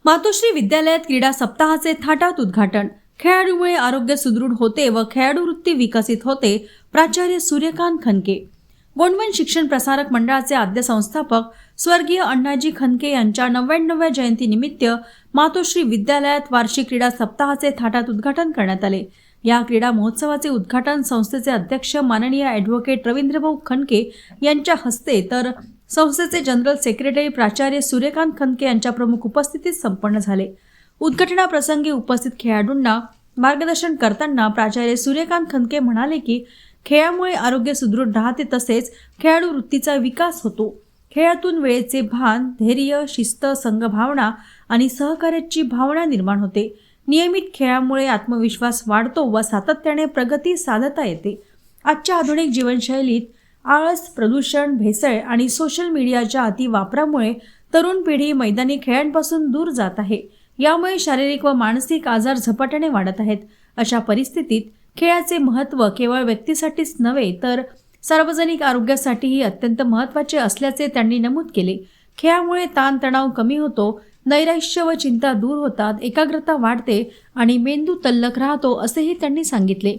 मातोश्री विद्यालयात क्रीडा सप्ताहाचे थाटात उद्घाटन। खेळाडूमुळे आरोग्य सुदृढ होते व खेळाडू वृत्ती विकसित होते। प्राचार्य सूर्यकांत खनके। गोंडवन शिक्षण प्रसारक मंडळाचे आद्य संस्थापक स्वर्गीय अण्णाजी खनके यांच्या 99व्या जयंतीनिमित्त मातोश्री विद्यालयात वार्षिक क्रीडा सप्ताहाचे थाटात उद्घाटन करण्यात आले। या क्रीडा महोत्सवाचे उद्घाटन संस्थेचे अध्यक्ष माननीय ॲडव्होकेट रवींद्रभाऊ खनके यांच्या हस्ते तर संस्थेचे जनरल सेक्रेटरी प्राचार्य सूर्यकांत खनके यांच्या प्रमुख उपस्थितीत संपन्न झाले। उद्घाटनाप्रसंगी उपस्थित खेळाडूंना मार्गदर्शन करताना प्राचार्य सूर्यकांत खनके म्हणाले की खेळामुळे आरोग्य सुदृढ राहते, तसेच खेळाडू वृत्तीचा विकास होतो। खेळातून वेळेचे भान, धैर्य, शिस्त, संघभावना आणि सहकार्याची भावना निर्माण होते। नियमित खेळामुळे आत्मविश्वास वाढतो व सातत्याने प्रगती साधता येते। आजच्या आधुनिक जीवनशैलीत आळस, प्रदूषण, भेसळ आणि सोशल मीडियाच्या अतिवापरामुळे तरुण पिढी मैदानी खेळांपासून दूर जात आहे। यामुळे शारीरिक व मानसिक आजार झपाट्याने वाढत आहेत। अशा परिस्थितीत खेळाचे महत्त्व केवळ व्यक्तीसाठीच नव्हे तर सार्वजनिक आरोग्यासाठीही अत्यंत महत्त्वाचे असल्याचे त्यांनी नमूद केले। खेळामुळे ताणतणाव कमी होतो, नैराश्य व चिंता दूर होतात, एकाग्रता वाढते आणि मेंदू तल्लख राहतो, असेही त्यांनी सांगितले।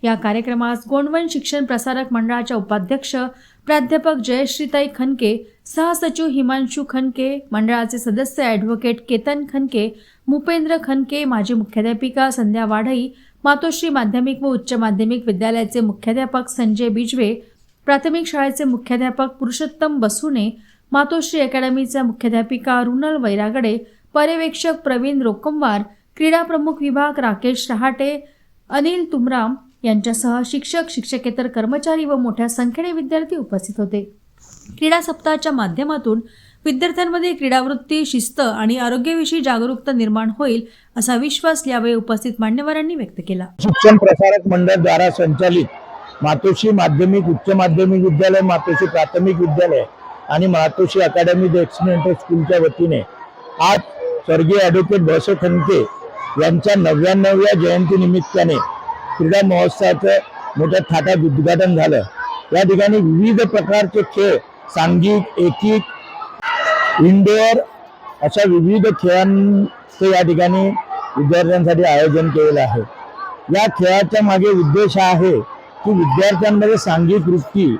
या कार्यक्रमास गोंडवन शिक्षण प्रसारक मंडळाच्या उपाध्यक्ष प्राध्यापक जयश्रीताई खनके, सहसचिव हिमांशू खनके, मंडळाचे सदस्य ॲडव्होकेट केतन खनके, भूपेंद्र खनके, माजी मुख्याध्यापिका संध्या वाढई, मातोश्री माध्यमिक व उच्च माध्यमिक विद्यालयाचे मुख्याध्यापक संजय बिजवे, प्राथमिक शाळेचे मुख्याध्यापक पुरुषोत्तम बसुने, मातोश्री अकॅडमीच्या मुख्याध्यापिका रुनल वैरागडे, पर्यवेक्षक प्रवीण रोकमवार, क्रीडा प्रमुख विभाग राकेश रहाटे, अनिल तुमराम यांच्यासह शिक्षक, शिक्षकेतर कर्मचारी व मोठ्या संख्येने विद्यार्थी उपस्थित होते। क्रीडा सप्ताहाच्या माध्यमातून विद्यार्थ्यांमध्ये क्रीडावृत्ती, शिस्त आणि आरोग्याविषयी जागरूकता निर्माण होईल, असा विश्वास यावेळी उपस्थित मान्यवरांनी व्यक्त केला। शिक्षण प्रसारक मंडळ द्वारा संचालित मातोश्री माध्यमिक, उच्च माध्यमिक विद्यालय, मातोश्री प्राथमिक विद्यालय आणि मातोश्री अकॅडमी द एक्सलेंट स्कूलच्या वतीने आज स्वर्गीय ॲडव्होकेट बसो खनके यांच्या 99व्या जयंतीनिमित्ताने क्रीडा महोत्सवाचं मोठ्या थाटात उद्घाटन झालं। या ठिकाणी विविध प्रकारचे खेळ, सांघिक, एकिक, इंडोअर अशा विविध खेळांचे या ठिकाणी विद्यार्थ्यांसाठी आयोजन केलेलं आहे। या खेळाच्या मागे उद्देश आहे की विद्यार्थ्यांमध्ये सांघिक वृत्ती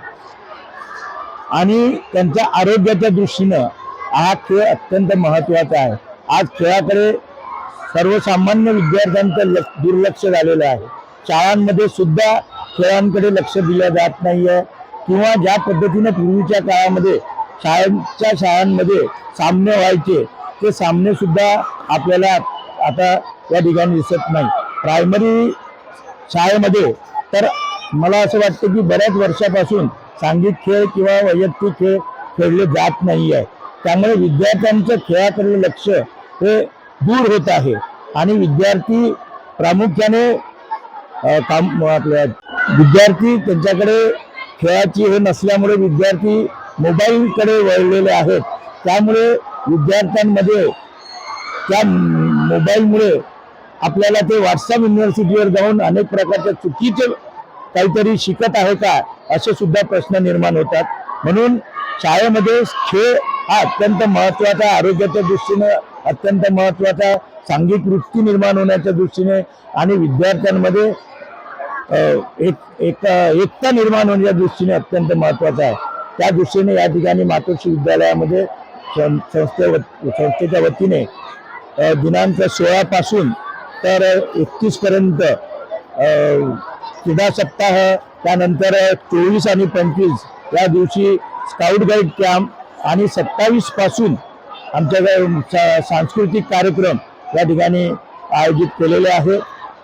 आणि त्यांच्या आरोग्याच्या दृष्टीनं हा खेळ अत्यंत महत्त्वाचा आहे। आज खेळाकडे सर्वसामान्य विद्यार्थ्यांचं दुर्लक्ष झालेलं आहे। शाळांमध्ये सुद्धा खेळांकडे लक्ष दिलं जात नाहीये किंवा ज्या पद्धतीने पूर्वीच्या काळामध्ये शाळांमध्ये सामने व्हायचे ते सामने सुद्धा आपल्याला आता या ठिकाणी दिसत नाही। प्रायमरी शाळेमध्ये तर मला असं वाटतं की बऱ्याच वर्षापासून सांघिक खेळ किंवा वैयक्तिक खेळ खेळले जात नाही आहे। त्यामुळे विद्यार्थ्यांचं खेळाकडे लक्ष हे दूर होत आहे आणि विद्यार्थी प्रामुख्याने आपल्या विद्यार्थी त्यांच्याकडे खेळाची हे नसल्यामुळे विद्यार्थी मोबाईलकडे वळलेले आहेत। त्यामुळे विद्यार्थ्यांमध्ये त्या मोबाईलमुळे आपल्याला ते व्हॉट्सअप युनिव्हर्सिटीवर जाऊन अनेक प्रकारच्या चुकीचे काहीतरी शिकत आहे का असे सुद्धा प्रश्न निर्माण होतात। म्हणून शाळेमध्ये खेळ हा अत्यंत महत्त्वाचा, आरोग्याच्या दृष्टीने अत्यंत महत्त्वाचा, सांघिक वृत्ती निर्माण होण्याच्या दृष्टीने आणि विद्यार्थ्यांमध्ये एकता निर्माण होण्याच्या दृष्टीने अत्यंत महत्त्वाचा आहे। त्या दृष्टीने या ठिकाणी मातोश्री विद्यालयामध्ये संस्थेच्या वतीने दिनांक 16 पासून तर 31 पर्यंत क्रीडा सप्ताह, त्यानंतर 24 आणि 25 या दिवशी स्काउट गाईड कॅम्प आणि 27 पासून आमच्याकडे सांस्कृतिक कार्यक्रम या ठिकाणी आयोजित केलेले आहे।